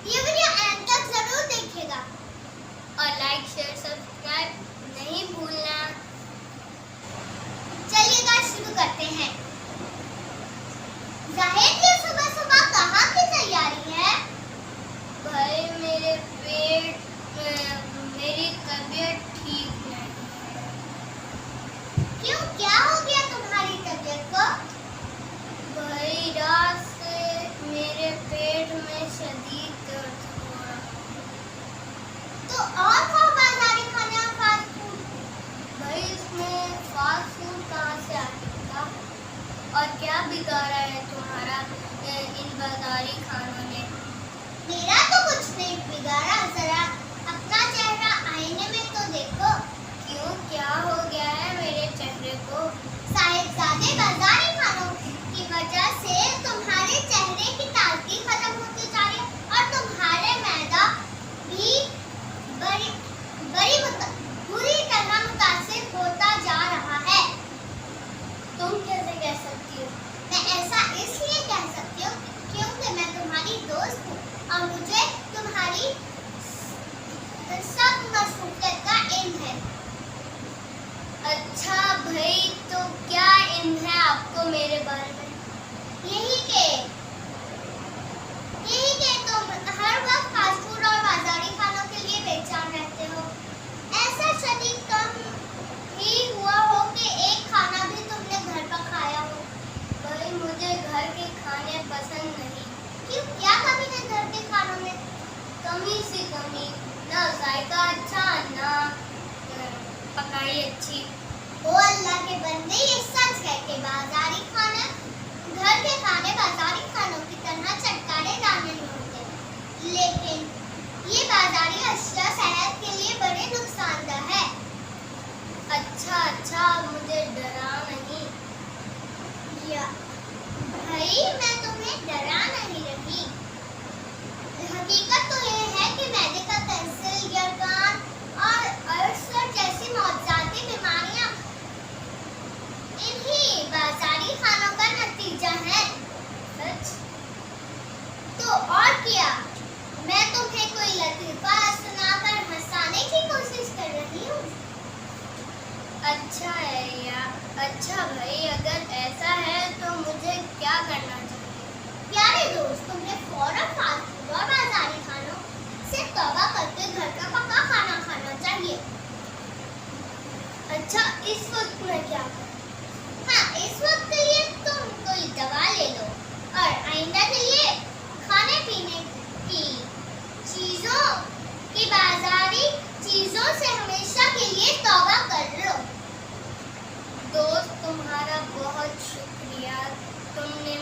ये video and तक जरूर देखिएगा और लाइक शेयर सब्सक्राइब नहीं भूलना। चलिए गाइस शुरू करते हैं। जाहिद ये सुबह सुबह कहाँ की तैयारी है? भाई मेरे पेट मेरी तबीयत ठीक नहीं है। क्यों, क्या हो गया तुम्हारी तबीयत को? भाई रात से मेरे पेट में शदीद दर्द हो रहा है। तो और खाओ बाजारी खाने और फास्ट फूड। भाई इसमें फास्ट फूड कहाँ से आ गया और क्या बिगाड़ा है तुम्हारा इन बाजारी खानों ने? मेरा तो कुछ नहीं बिगाड़ा, जरा अपना चेहरा आईने में तो देखो। क्यों, क्या हो गया है मेरे चेहरे को? साहिबजादे बाजारी खानों की वजह से तुम्हारे चेहरे की ताजगी खत्म होती जा रही है और तुम्हारे मैदा भी बुरी तरह मुतासिर होता जा रहा है। तुम कैसे कह सकती हो? मैं ऐसा इसलिए कह सकती हूँ क्योंकि मैं तुम्हारी दोस्त हूँ और मुझे तुम्हारी सब मसरूफियत का इल्म है। अच्छा भाई, तो क्या इल्म है आपको मेरे बारे में? यही के तुम हर वक्त फास्ट फूड और बाजारी खानों के लिए बेचैन रहते हो। ऐसा शदीद कम ही हुआ हो कि एक खाना भी तुमने घर पर खाया हो। भाई मुझे घर के खाने पसंद नहीं। क्यों, क्या कमी है घर के खानों में? कमी से कमी, ना जायका अच्छा ना पकाई अच्छी। ओ अल्लाह के बंदे, ये सच है कि बाजारी खाना घर के खाने बाजारी खानों की तरह चटकारेदार नहीं होते, लेकिन ये बाजारी अशिया सेहत के लिए बड़े नुकसानदेह है। अच्छा मुझे डरा नहीं। या भाई, मैं तुम्हें डरा नहीं रही। हकीकत तो यह है कि मैदे का कैंसर, गिरकान और अल्सर जैसी मौतजाती बीमारियां इन्हीं बाजारी खानों का नतीजा है। सच? तो और क्या, मैं तुम्हें कोई लतीफा सुनाकर हंसाने की कोशिश कर रही हूँ। अच्छा है यार। अच्छा भाई, अगर ऐसा है तो मुझे क्या करना चाहिए? प्यारे दोस्त, तुम्हें फौरन फास्ट फूड और बाजारी खानों से तौबा करके घर का पका खाना खाना चाहिए। अच्छा, इस वक्त मैं क्या करूं? हाँ, इस वक्त के लिए तुम कोई दवा ले लो और आइंदा के लिए खाने पीने की चीजों की बाजारी चीजों से हमेशा के लिए तौबा कर लो। दोस्त, तुम्हारा बहुत शुक्रिया। तुमने